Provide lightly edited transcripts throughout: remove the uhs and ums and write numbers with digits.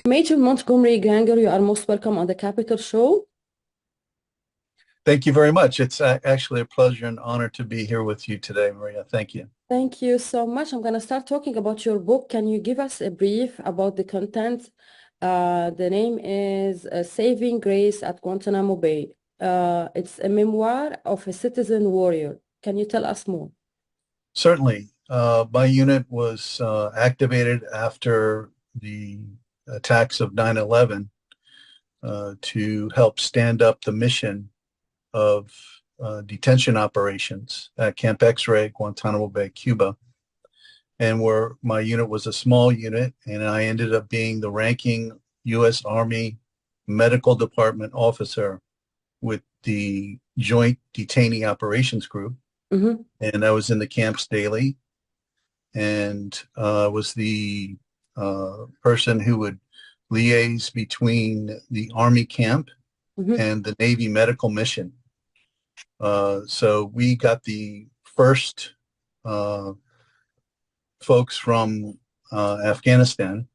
Major Montgomery Granger, you are most welcome on the Capital Show. Thank you very much. It's actually a pleasure and honor to be here with you today, Maria. Thank you. Thank you so much. I'm going to start talking about your book. Can you give us a brief about the content? The name is Saving Grace at Guantanamo Bay. It's a memoir of a citizen warrior. Can you tell us more? Certainly. My unit was activated after the attacks of 9/11 to help stand up the mission of detention operations at Camp X-Ray, Guantanamo Bay, Cuba. And where my unit was a small unit, and I ended up being the ranking U.S. Army Medical Department officer with the Joint Detainee Operations Group. Mm-hmm. And I was in the camps daily, and was the person who would liaise between the Army camp Mm-hmm. and the Navy medical mission. So we got the first folks from Afghanistan.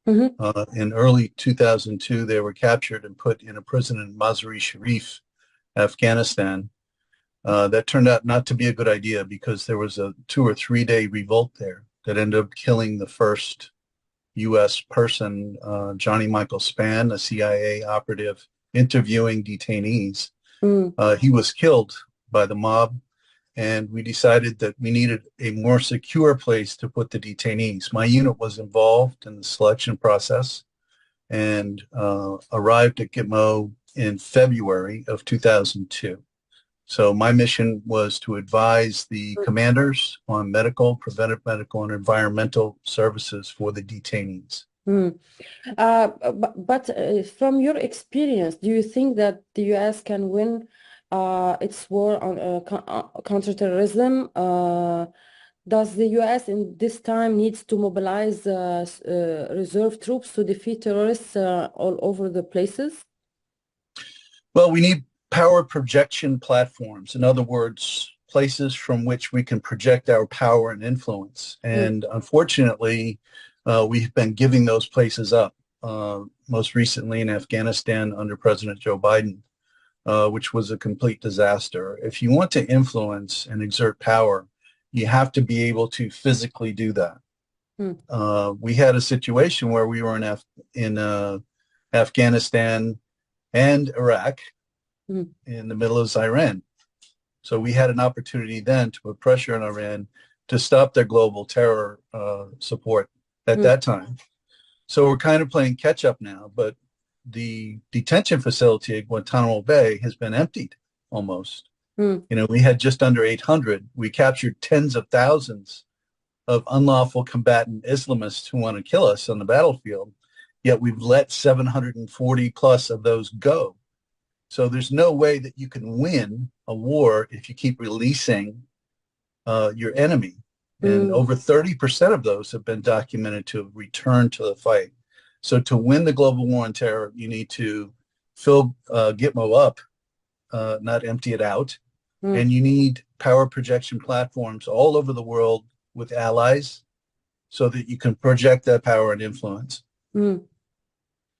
Mm-hmm. In early 2002, they were captured and put in a prison in Mazar-i-Sharif, Afghanistan. That turned out not to be a good idea because there was a 2 or 3 day revolt there that ended up killing the first U.S. person, Johnny Michael Spann, a CIA operative interviewing detainees. Mm. He was killed by the mob, and we decided that we needed a more secure place to put the detainees. My unit was involved in the selection process and arrived at Gitmo in February of 2002. So my mission was to advise the commanders on medical, preventive medical, and environmental services for the detainees. Mm. But from your experience, do you think that the U.S. can win its war on counterterrorism? Does the U.S. in this time needs to mobilize reserve troops to defeat terrorists all over the places? Well, we need power projection platforms. In other words, places from which we can project our power and influence. Mm. And unfortunately, we've been giving those places up, most recently in Afghanistan under President Joe Biden, which was a complete disaster. If you want to influence and exert power, you have to be able to physically do that. Mm. We had a situation where we were in Afghanistan and Iraq Mm. in the middle of Iran. So we had an opportunity then to put pressure on Iran to stop their global terror support at Mm. that time. So we're kind of playing catch up now, but the detention facility at Guantanamo Bay has been emptied almost. Mm. You know, we had just under 800. We captured tens of thousands of unlawful combatant Islamists who want to kill us on the battlefield, yet we've let 740 plus of those go. So there's no way that you can win a war if you keep releasing your enemy. And Mm. over 30% of those have been documented to have returned to the fight. So to win the global war on terror, you need to fill Gitmo up, not empty it out. Mm. And you need power projection platforms all over the world with allies so that you can project that power and influence. Mm.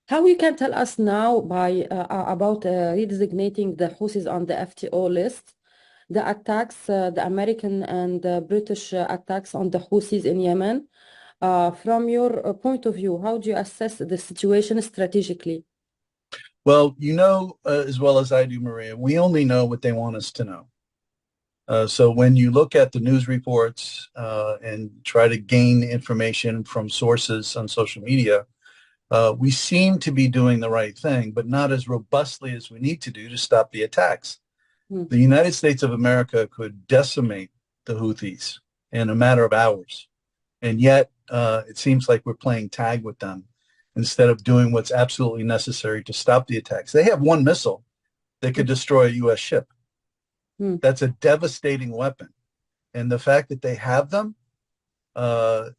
How you can tell us now by about redesignating the Houthis on the FTO list, the attacks, the American and the British attacks on the Houthis in Yemen. From your point of view, how do you assess the situation strategically? Well, you know, as well as I do, Maria, we only know what they want us to know. So when you look at the news reports and try to gain information from sources on social media, we seem to be doing the right thing, but not as robustly as we need to do to stop the attacks. Mm. The United States of America could decimate the Houthis in a matter of hours. And yet it seems like we're playing tag with them instead of doing what's absolutely necessary to stop the attacks. They have one missile that could destroy a U.S. ship. Mm. That's a devastating weapon. And the fact that they have them, uh,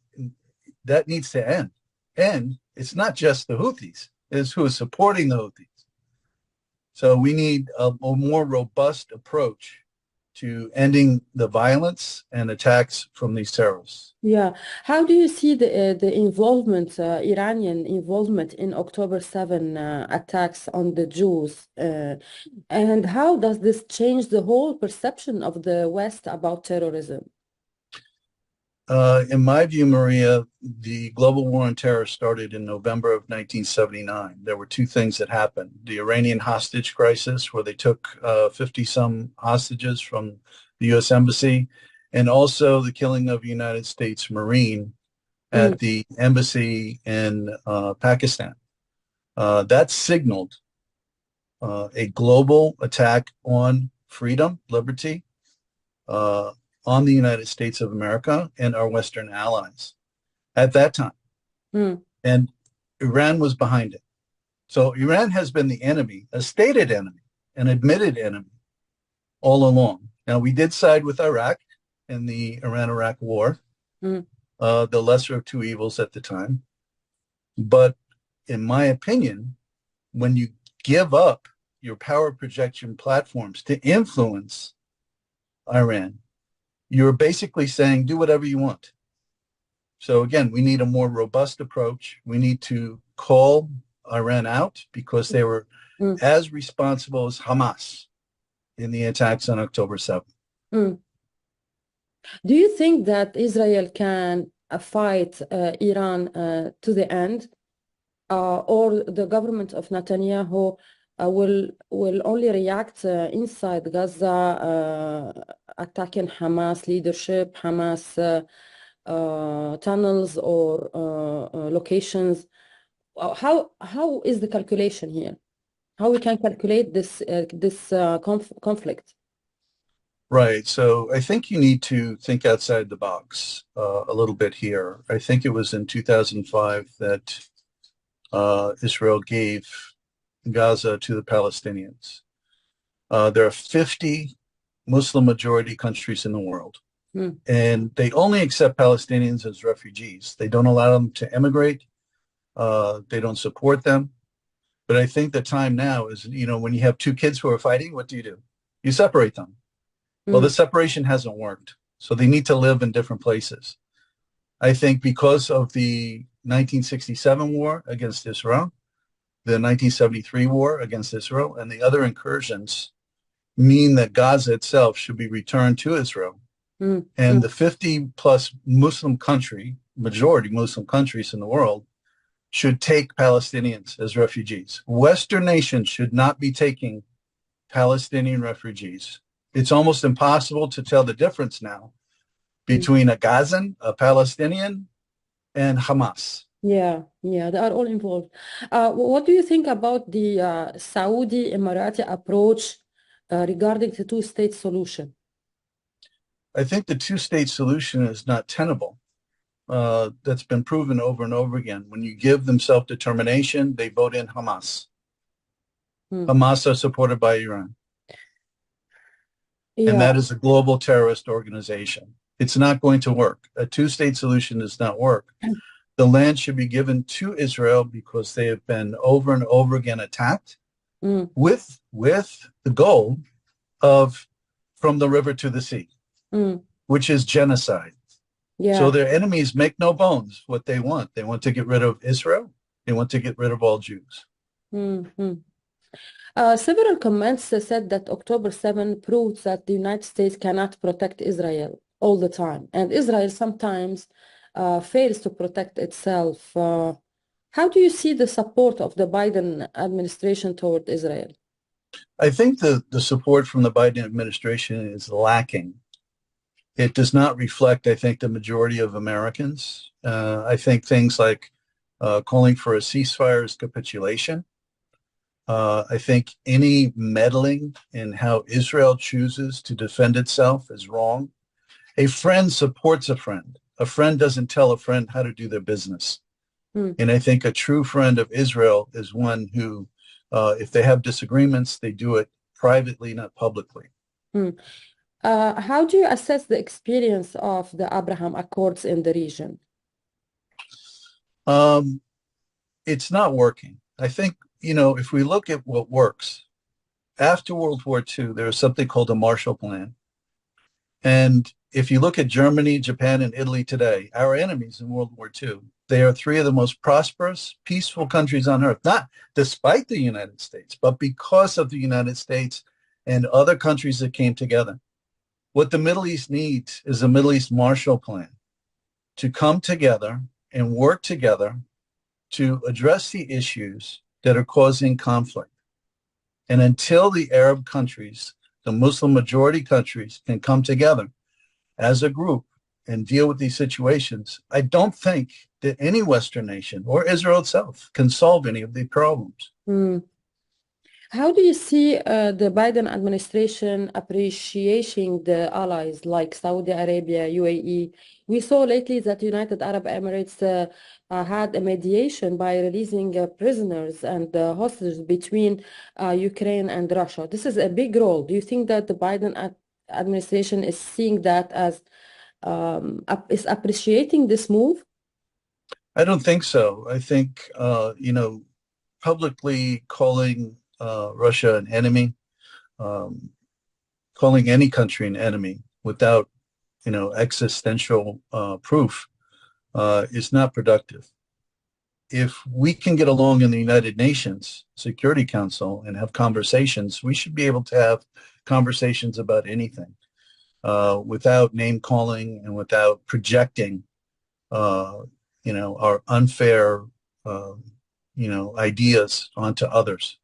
that needs to end. And it's not just the Houthis, it's who is supporting the Houthis. So we need a more robust approach to ending the violence and attacks from these terrorists. Yeah. How do you see the involvement, Iranian involvement in October 7 attacks on the Jews? And how does this change the whole perception of the West about terrorism? In my view, Maria, the global war on terror started in November of 1979. There were two things that happened. The Iranian hostage crisis, where they took 50-some hostages from the U.S. Embassy, and also the killing of a United States Marine Mm, at the embassy in Pakistan. That signaled a global attack on freedom, liberty, uh, on the United States of America and our Western allies at that time. mm, And Iran was behind it. So Iran has been the enemy, a stated enemy, an admitted enemy all along. Now, we did side with Iraq in the Iran-Iraq war, mm, the lesser of two evils at the time. But in my opinion, when you give up your power projection platforms to influence Iran, you're basically saying, do whatever you want. So again, we need a more robust approach. We need to call Iran out because they were mm, as responsible as Hamas in the attacks on October 7th. mm. Do you think that Israel can fight Iran to the end, or the government of Netanyahu will only react inside Gaza, attacking Hamas leadership, Hamas tunnels or locations? How is the calculation here? How we can calculate this conflict? Right. So I think you need to think outside the box a little bit here. I think it was in 2005 that Israel gave Gaza to the Palestinians. There are 50 Muslim majority countries in the world, Mm, and they only accept Palestinians as refugees. They don't allow them to immigrate. They don't support them. But I think the time now is, when you have two kids who are fighting, what do? You separate them. Well, the mm, separation hasn't worked. So they need to live in different places. I think because of the 1967 war against Israel, the 1973 war against Israel, and the other incursions mean that Gaza itself should be returned to Israel. mm, mm, And the 50 plus majority Muslim countries in the world should take Palestinians as refugees. Western nations should not be taking Palestinian refugees. It's almost impossible to tell the difference now mm. between a Gazan, a Palestinian, and Hamas. Yeah, yeah, they are all involved. What do you think about the Saudi Emirati approach regarding the two-state solution? I think the two-state solution is not tenable. That's been proven over and over again. When you give them self-determination, they vote in Hamas. Hmm. Hamas are supported by Iran, and Yeah, that is a global terrorist organization. It's not going to work. A two-state solution does not work. The land should be given to Israel because they have been over and over again attacked mm, with the goal of from the river to the sea, mm, which is genocide. So yeah. their enemies make no bones what they want. They want to get rid of Israel. They want to get rid of all Jews. Mm, mm. Several comments said that October 7 proves that the United States cannot protect Israel all the time, and Israel sometimes fails to protect itself. How do you see the support of the Biden administration toward Israel? I think the support from the Biden administration is lacking. It does not reflect, I think, the majority of Americans. I think things like calling for a ceasefire is capitulation. I think any meddling in how Israel chooses to defend itself is wrong. A friend supports a friend. A friend doesn't tell a friend how to do their business. Mm, And I think a true friend of Israel is one who, if they have disagreements, they do it privately, not publicly. mm. How do you assess the experience of the Abraham Accords in the region? Um, it's not working. I think, if we look at what works, after World War II, there was something called the Marshall Plan. And if you look at Germany, Japan, and Italy today, our enemies in World War II, they are three of the most prosperous, peaceful countries on earth, not despite the United States, but because of the United States and other countries that came together. What the Middle East needs is a Middle East Marshall Plan to come together and work together to address the issues that are causing conflict. And until the Arab countries, the Muslim majority countries, can come together as a group and deal with these situations, I don't think that any Western nation or Israel itself can solve any of the problems. Mm. How do you see the Biden administration appreciating the allies like Saudi Arabia, UAE? We saw lately that United Arab Emirates had a mediation by releasing prisoners and hostages between Ukraine and Russia. This is a big role. Do you think that the Biden administration is seeing that as is appreciating this move? I don't think so. I think, publicly calling Russia an enemy, calling any country an enemy without, existential proof is not productive. If we can get along in the United Nations Security Council and have conversations, we should be able to have conversations about anything without name calling and without projecting, our unfair, ideas onto others.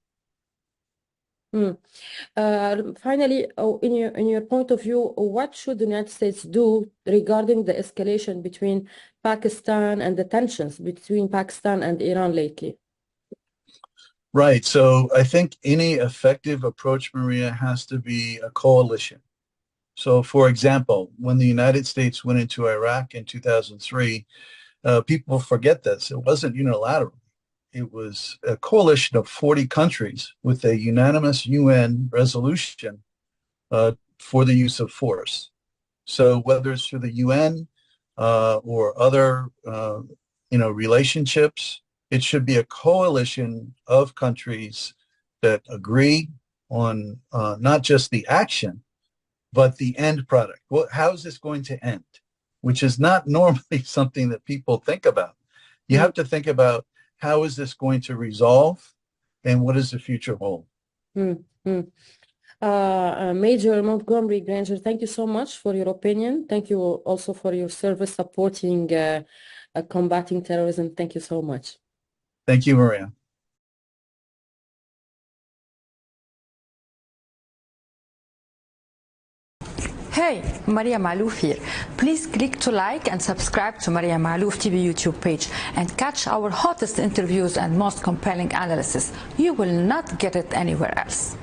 Finally, in your point of view, what should the United States do regarding the escalation between Pakistan and the tensions between Pakistan and Iran lately? Right. So I think any effective approach, Maria, has to be a coalition. So, for example, when the United States went into Iraq in 2003, people forget this. It wasn't unilateral. It was a coalition of 40 countries with a unanimous UN resolution for the use of force. So whether it's through the UN or other, relationships, it should be a coalition of countries that agree on not just the action, but the end product. How is this going to end? Which is not normally something that people think about. You have to think about, how is this going to resolve, and what does the future hold? Major Montgomery Granger, thank you so much for your opinion. Thank you also for your service supporting combating terrorism. Thank you so much. Thank you, Maria. Hey, Maria Malouf here. Please click to like and subscribe to Maria Malouf TV YouTube page and catch our hottest interviews and most compelling analysis. You will not get it anywhere else.